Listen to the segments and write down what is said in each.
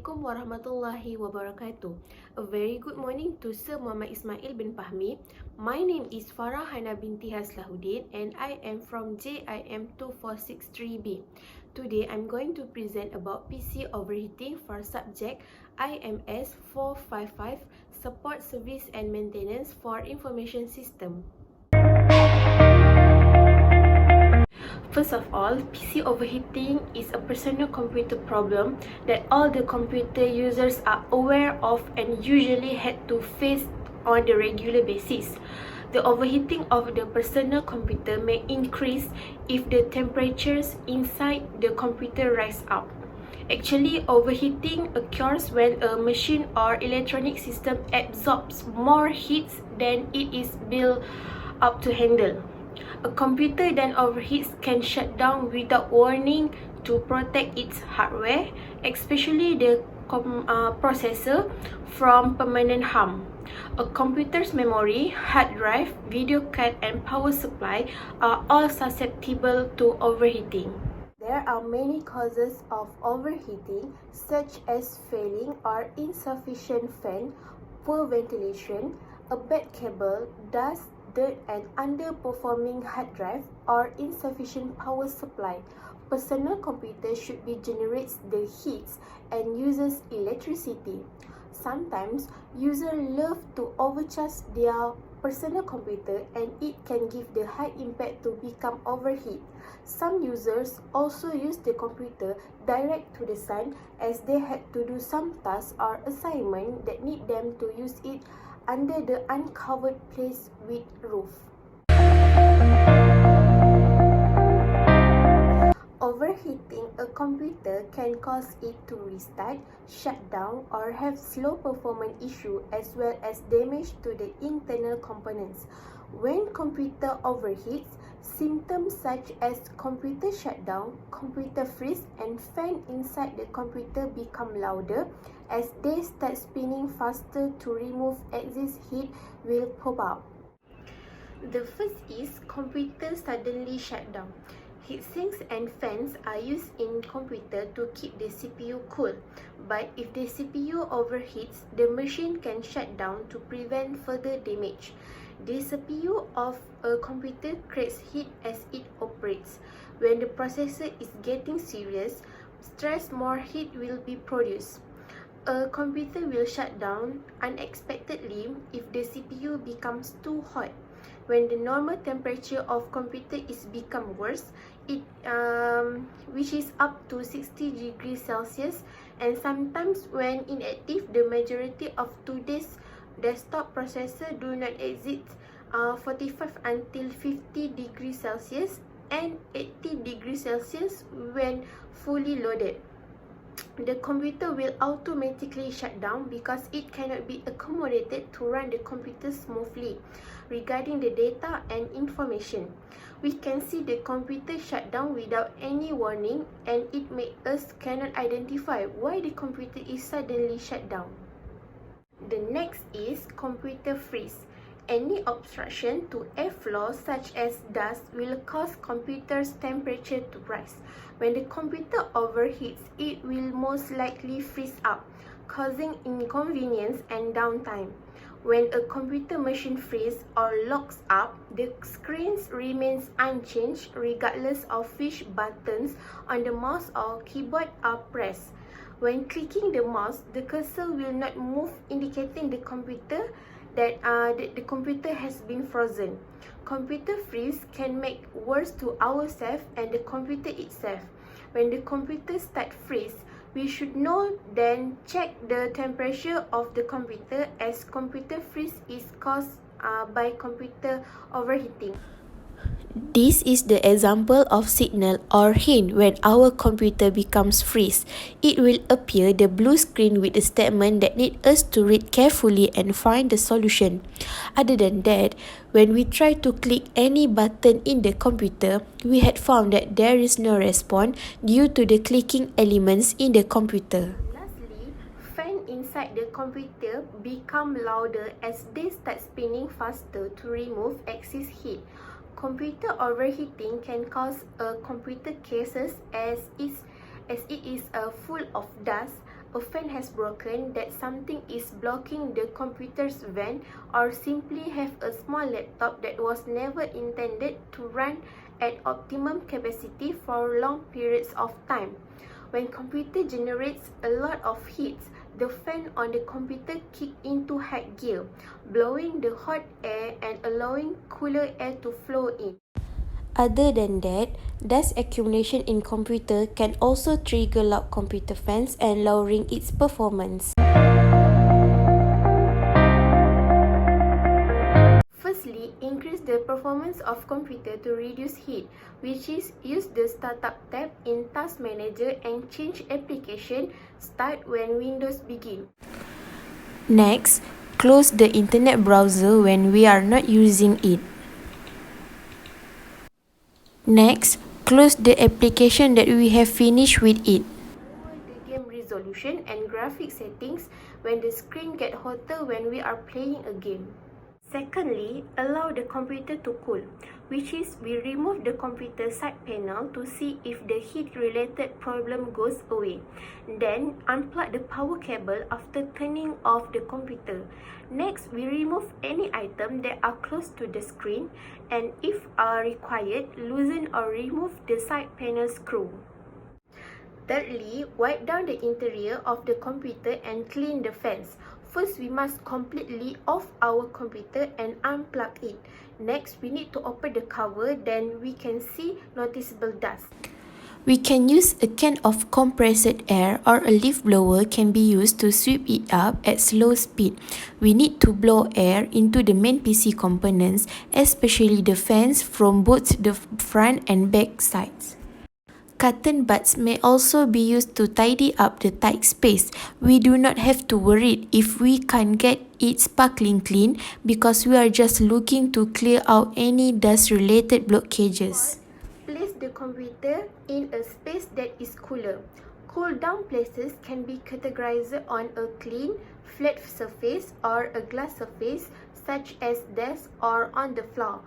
Assalamualaikum warahmatullahi wabarakatuh. A very good morning to Sir Muhammad Ismail bin Fahmi. My name is Farah Hana binti Haslahuddin and I am from JIM 2463B. Today I'm going to present about PC overheating for subject IMS 455 Support Service and Maintenance for Information System. First of all, PC overheating is a personal computer problem that all the computer users are aware of and usually had to face on a regular basis. The overheating of the personal computer may increase if the temperatures inside the computer rise up. Actually, overheating occurs when a machine or electronic system absorbs more heat than it is built up to handle. A computer then overheats can shut down without warning to protect its hardware, especially the processor, from permanent harm. A computer's memory, hard drive, video card, and power supply are all susceptible to overheating. There are many causes of overheating, such as failing or insufficient fan, poor ventilation, a bad cable, dust, dirt, and underperforming hard drive or insufficient power supply. Personal computer should be generates the heats and uses electricity. Sometimes users love to overcharge their personal computer and it can give the high impact to become overheat. Some users also use the computer direct to the sun as they had to do some tasks or assignment that need them to use it under the uncovered place with roof. Overheating a computer can cause it to restart, shut down, or have slow performance issue as well as damage to the internal components. When computer overheats, symptoms such as computer shutdown, computer freeze, and fan inside the computer become louder as they start spinning faster to remove excess heat will pop up. The first is computer suddenly shut down. Heatsinks and fans are used in computer to keep the CPU cool, but if the CPU overheats, the machine can shut down to prevent further damage. The CPU of a computer creates heat as it operates. When the processor is getting serious, stress, more heat will be produced. A computer will shut down unexpectedly if the CPU becomes too hot. When the normal temperature of computer is become worse, which is up to 60 degrees Celsius, and sometimes when inactive, the majority of today's desktop processor do not exceed 45 until 50 degrees Celsius and 80 degrees Celsius when fully loaded. The computer will automatically shut down because it cannot be accommodated to run the computer smoothly. Regarding the data and information, we can see the computer shut down without any warning, and it makes us cannot identify why the computer is suddenly shut down. The next is computer freeze. Any obstruction to airflow such as dust will cause computer's temperature to rise. When the computer overheats, it will most likely freeze up, causing inconvenience and downtime. When a computer machine freezes or locks up, the screen remains unchanged regardless of which buttons on the mouse or keyboard are pressed. When clicking the mouse, the cursor will not move, indicating the computer that the computer has been frozen. Computer freeze can make worse to ourselves and the computer itself. When the computer starts freeze, we should know then check the temperature of the computer as computer freeze is caused by computer overheating. This is the example of signal or hint when our computer becomes freeze. It will appear the blue screen with a statement that need us to read carefully and find the solution. Other than that, when we try to click any button in the computer, we had found that there is no response due to the clicking elements in the computer. Lastly, fan inside the computer become louder as they start spinning faster to remove excess heat. Computer overheating can cause a computer cases as it is full of dust, a fan has broken, that something is blocking the computer's vent, or simply have a small laptop that was never intended to run at optimum capacity for long periods of time. When computer generates a lot of heat, the fan on the computer kick into high gear, blowing the hot air and allowing cooler air to flow in. Other than that, dust accumulation in computer can also trigger loud computer fans and lowering its performance. Firstly, increase the performance of computer to reduce heat, which is use the Startup tab in Task Manager and change application start when Windows begin. Next, close the internet browser when we are not using it. Next, close the application that we have finished with it. Lower the game resolution and graphic settings when the screen gets hotter when we are playing a game. Secondly, allow the computer to cool, which is we remove the computer side panel to see if the heat-related problem goes away. Then, unplug the power cable after turning off the computer. Next, we remove any item that are close to the screen, and if required, loosen or remove the side panel screw. Thirdly, wipe down the interior of the computer and clean the fans. First, we must completely off our computer and unplug it. Next, we need to open the cover, then we can see noticeable dust. We can use a can of compressed air or a leaf blower can be used to sweep it up at slow speed. We need to blow air into the main PC components, especially the fans from both the front and back sides. Cotton buds may also be used to tidy up the tight space. We do not have to worry if we can't get it sparkling clean because we are just looking to clear out any dust-related blockages. Place the computer in a space that is cooler. Cool down places can be categorized on a clean, flat surface or a glass surface such as desk or on the floor.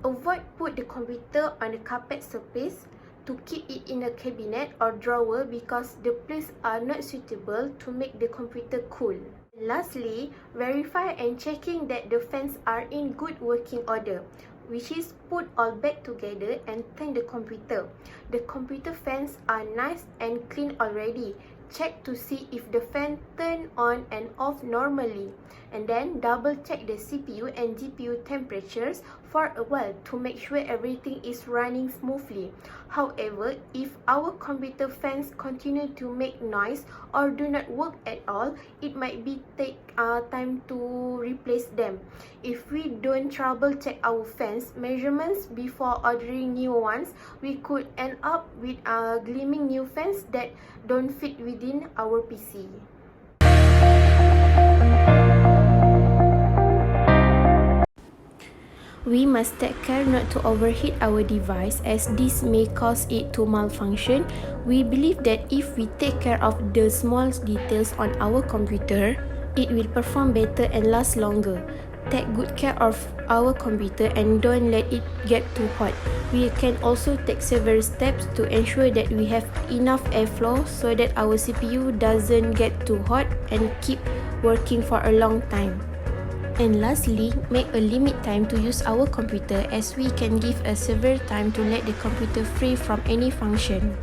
Avoid put the computer on a carpet surface to keep it in a cabinet or drawer because the places are not suitable to make the computer cool. Lastly, verify and checking that the fans are in good working order, which is put all back together and turn the computer. The computer fans are nice and clean already. Check to see if the fan turn on and off normally, and then double check the CPU and GPU temperatures for a while to make sure everything is running smoothly. However, if our computer fans continue to make noise or do not work at all, it might be take time to replace them. If we don't trouble check our fans measurements before ordering new ones, we could end up with gleaming new fans that don't fit within our PC. We must take care not to overheat our device as this may cause it to malfunction. We believe that if we take care of the small details on our computer, it will perform better and last longer. Take good care of our computer and don't let it get too hot. We can also take several steps to ensure that we have enough airflow so that our CPU doesn't get too hot and keep working for a long time. And lastly, make a limit time to use our computer as we can give a severe time to let the computer free from any function.